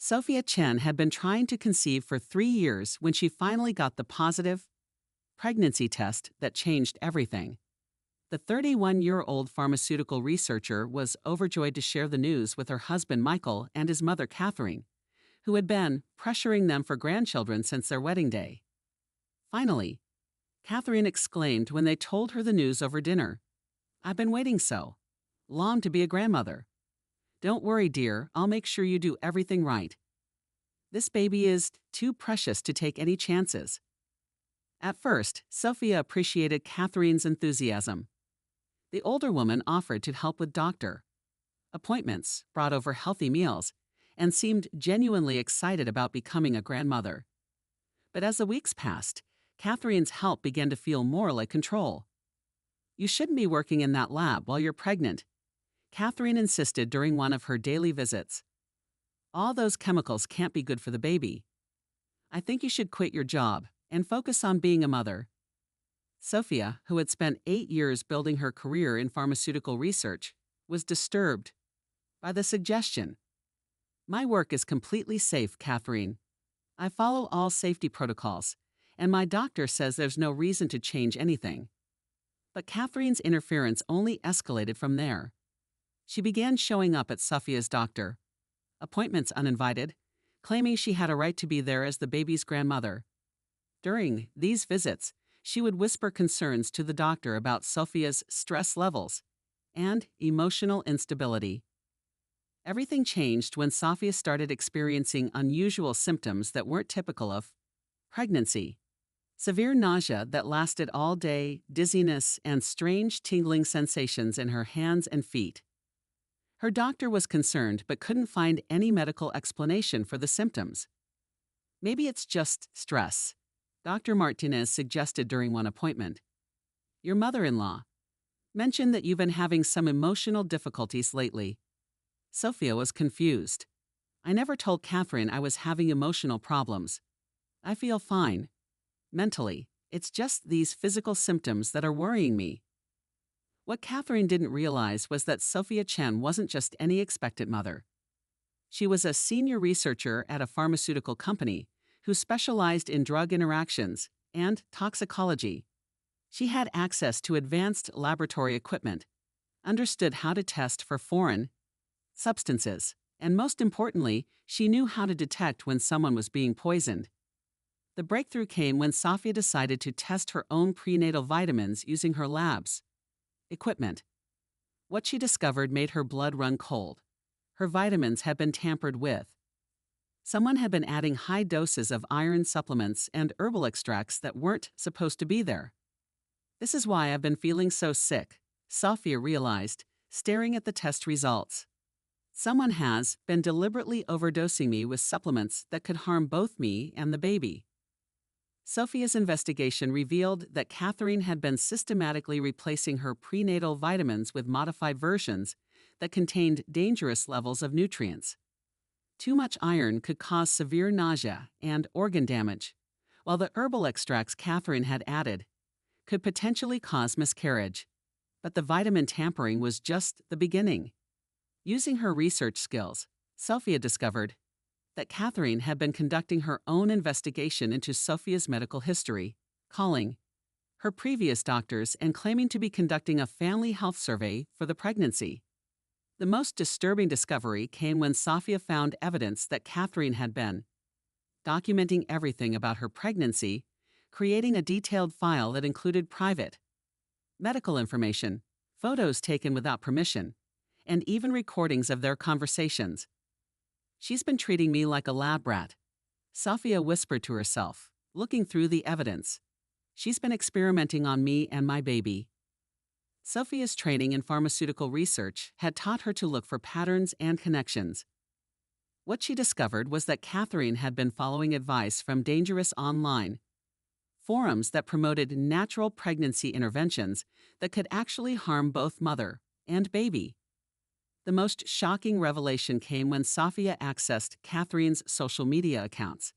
Sophia Chen had been trying to conceive for 3 years when she finally got the positive pregnancy test that changed everything. The 31-year-old pharmaceutical researcher was overjoyed to share the news with her husband Michael and his mother Catherine, who had been pressuring them for grandchildren since their wedding day. Finally, Catherine exclaimed when they told her the news over dinner, "I've been waiting so long to be a grandmother. Don't worry, dear, I'll make sure you do everything right. This baby is too precious to take any chances." At first, Sophia appreciated Catherine's enthusiasm. The older woman offered to help with doctor appointments, brought over healthy meals, and seemed genuinely excited about becoming a grandmother. But as the weeks passed, Catherine's help began to feel more like control. "You shouldn't be working in that lab while you're pregnant," Catherine insisted during one of her daily visits. "All those chemicals can't be good for the baby. I think you should quit your job and focus on being a mother." Sophia, who had spent 8 years building her career in pharmaceutical research, was disturbed by the suggestion. "My work is completely safe, Catherine. I follow all safety protocols, and my doctor says there's no reason to change anything." But Catherine's interference only escalated from there. She began showing up at Sophia's doctor appointments uninvited, claiming she had a right to be there as the baby's grandmother. During these visits, she would whisper concerns to the doctor about Sophia's stress levels and emotional instability. Everything changed when Sophia started experiencing unusual symptoms that weren't typical of pregnancy. Severe nausea that lasted all day, dizziness, and strange tingling sensations in her hands and feet. Her doctor was concerned but couldn't find any medical explanation for the symptoms. "Maybe it's just stress," Dr. Martinez suggested during one appointment. "Your mother-in-law mentioned that you've been having some emotional difficulties lately." Sophia was confused. "I never told Catherine I was having emotional problems. I feel fine. Mentally, it's just these physical symptoms that are worrying me." What Catherine didn't realize was that Sophia Chen wasn't just any expectant mother. She was a senior researcher at a pharmaceutical company who specialized in drug interactions and toxicology. She had access to advanced laboratory equipment, understood how to test for foreign substances, and most importantly, she knew how to detect when someone was being poisoned. The breakthrough came when Sophia decided to test her own prenatal vitamins using her lab's equipment. What she discovered made her blood run cold. Her vitamins had been tampered with. Someone had been adding high doses of iron supplements and herbal extracts that weren't supposed to be there. "This is why I've been feeling so sick," Sophia realized, staring at the test results. "Someone has been deliberately overdosing me with supplements that could harm both me and the baby." Sophia's investigation revealed that Catherine had been systematically replacing her prenatal vitamins with modified versions that contained dangerous levels of nutrients. Too much iron could cause severe nausea and organ damage, while the herbal extracts Catherine had added could potentially cause miscarriage. But the vitamin tampering was just the beginning. Using her research skills, Sophia discovered that Catherine had been conducting her own investigation into Sophia's medical history, calling her previous doctors and claiming to be conducting a family health survey for the pregnancy. The most disturbing discovery came when Sophia found evidence that Catherine had been documenting everything about her pregnancy, creating a detailed file that included private medical information, photos taken without permission, and even recordings of their conversations. "She's been treating me like a lab rat," Sophia whispered to herself, looking through the evidence. "She's been experimenting on me and my baby." Sophia's training in pharmaceutical research had taught her to look for patterns and connections. What she discovered was that Catherine had been following advice from dangerous online forums that promoted natural pregnancy interventions that could actually harm both mother and baby. The most shocking revelation came when Sophia accessed Catherine's social media accounts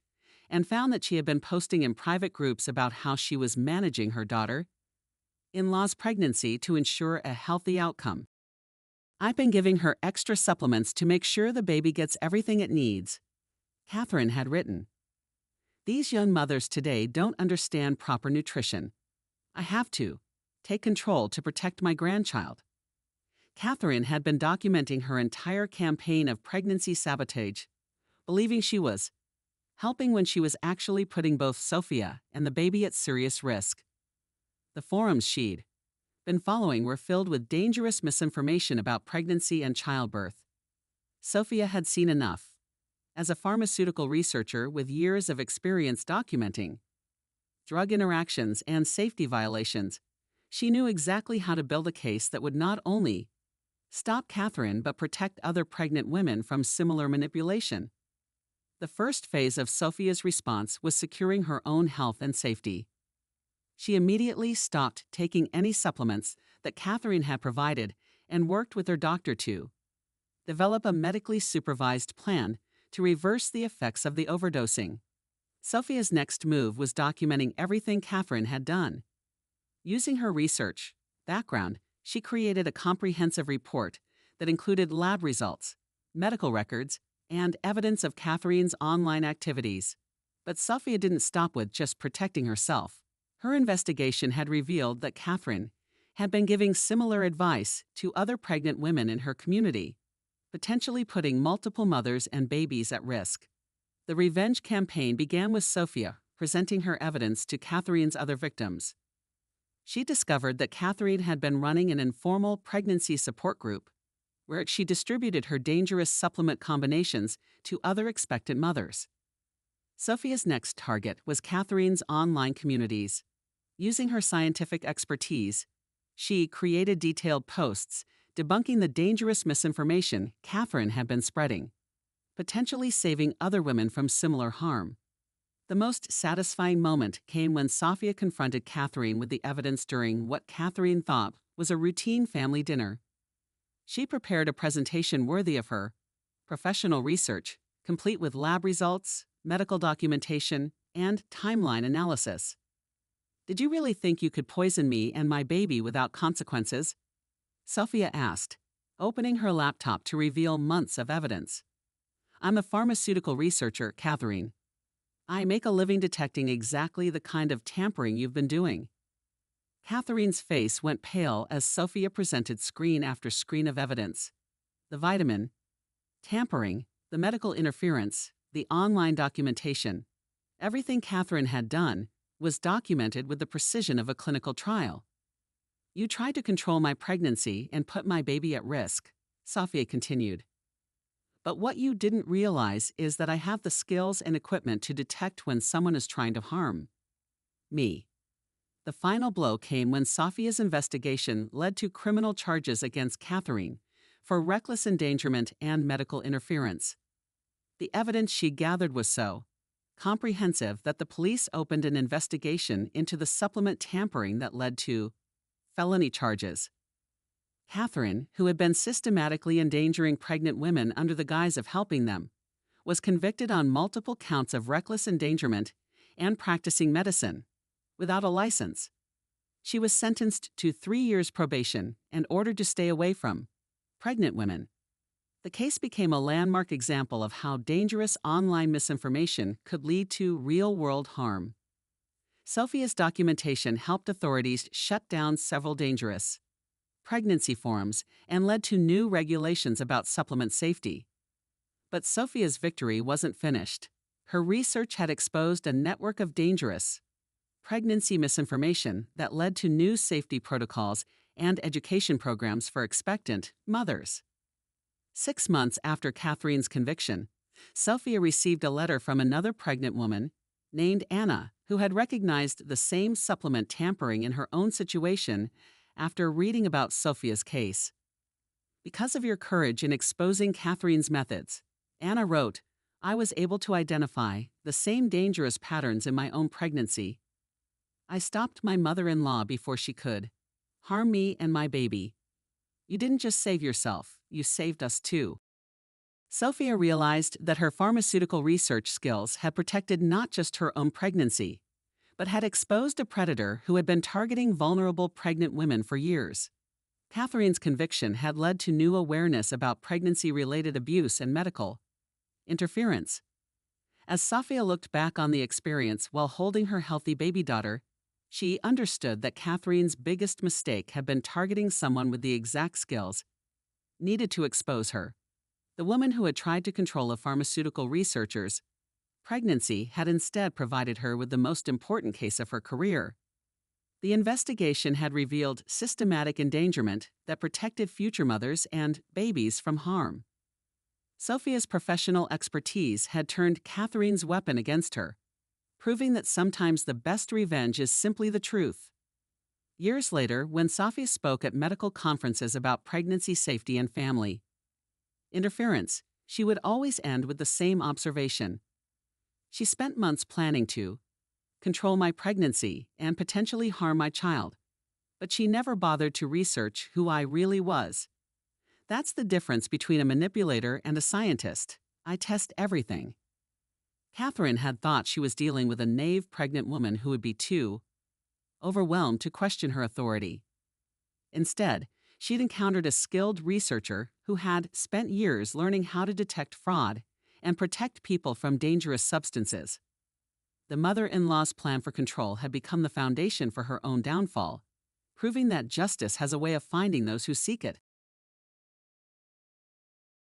and found that she had been posting in private groups about how she was managing her daughter-in-law's pregnancy to ensure a healthy outcome. "I've been giving her extra supplements to make sure the baby gets everything it needs," Catherine had written, "These young mothers today don't understand proper nutrition. I have to take control to protect my grandchild." Catherine had been documenting her entire campaign of pregnancy sabotage, believing she was helping when she was actually putting both Sophia and the baby at serious risk. The forums she'd been following were filled with dangerous misinformation about pregnancy and childbirth. Sophia had seen enough. As a pharmaceutical researcher with years of experience documenting drug interactions and safety violations, she knew exactly how to build a case that would not only stop Catherine but protect other pregnant women from similar manipulation. The first phase of Sophia's response was securing her own health and safety. She immediately stopped taking any supplements that Catherine had provided and worked with her doctor to develop a medically supervised plan to reverse the effects of the overdosing. Sophia's next move was documenting everything Catherine had done. Using her research background, she created a comprehensive report that included lab results, medical records, and evidence of Catherine's online activities. But Sophia didn't stop with just protecting herself. Her investigation had revealed that Catherine had been giving similar advice to other pregnant women in her community, potentially putting multiple mothers and babies at risk. The revenge campaign began with Sophia presenting her evidence to Catherine's other victims. She discovered that Catherine had been running an informal pregnancy support group where she distributed her dangerous supplement combinations to other expectant mothers. Sophia's next target was Catherine's online communities. Using her scientific expertise, she created detailed posts debunking the dangerous misinformation Catherine had been spreading, potentially saving other women from similar harm. The most satisfying moment came when Sophia confronted Catherine with the evidence during what Catherine thought was a routine family dinner. She prepared a presentation worthy of her professional research, complete with lab results, medical documentation, and timeline analysis. "Did you really think you could poison me and my baby without consequences?" Sophia asked, opening her laptop to reveal months of evidence. "I'm a pharmaceutical researcher, Catherine. I make a living detecting exactly the kind of tampering you've been doing." Catherine's face went pale as Sophia presented screen after screen of evidence. The vitamin tampering, the medical interference, the online documentation. Everything Catherine had done was documented with the precision of a clinical trial. "You tried to control my pregnancy and put my baby at risk," Sophia continued. "But what you didn't realize is that I have the skills and equipment to detect when someone is trying to harm me." The final blow came when Sophia's investigation led to criminal charges against Catherine for reckless endangerment and medical interference. The evidence she gathered was so comprehensive that the police opened an investigation into the supplement tampering that led to felony charges. Catherine, who had been systematically endangering pregnant women under the guise of helping them, was convicted on multiple counts of reckless endangerment and practicing medicine without a license. She was sentenced to 3 years probation and ordered to stay away from pregnant women. The case became a landmark example of how dangerous online misinformation could lead to real-world harm. Sophia's documentation helped authorities shut down several dangerous pregnancy forums and led to new regulations about supplement safety. But Sophia's victory wasn't finished. Her research had exposed a network of dangerous pregnancy misinformation that led to new safety protocols and education programs for expectant mothers. 6 months after Catherine's conviction, Sophia received a letter from another pregnant woman named Anna, who had recognized the same supplement tampering in her own situation after reading about Sophia's case. "Because of your courage in exposing Catherine's methods," Anna wrote, "I was able to identify the same dangerous patterns in my own pregnancy. I stopped my mother-in-law before she could harm me and my baby. You didn't just save yourself, you saved us too." Sophia realized that her pharmaceutical research skills had protected not just her own pregnancy, but had exposed a predator who had been targeting vulnerable pregnant women for years. Catherine's conviction had led to new awareness about pregnancy-related abuse and medical interference. As Safia looked back on the experience while holding her healthy baby daughter, she understood that Catherine's biggest mistake had been targeting someone with the exact skills needed to expose her. The woman who had tried to control a pharmaceutical researcher's pregnancy had instead provided her with the most important case of her career. The investigation had revealed systematic endangerment that protected future mothers and babies from harm. Sophia's professional expertise had turned Catherine's weapon against her, proving that sometimes the best revenge is simply the truth. Years later, when Safia spoke at medical conferences about pregnancy safety and family interference, she would always end with the same observation. She spent months planning to control my pregnancy and potentially harm my child, but she never bothered to research who I really was. That's the difference between a manipulator and a scientist. I test everything. Catherine had thought she was dealing with a naive pregnant woman who would be too overwhelmed to question her authority. Instead, she'd encountered a skilled researcher who had spent years learning how to detect fraud and protect people from dangerous substances. The mother-in-law's plan for control had become the foundation for her own downfall, proving that justice has a way of finding those who seek it.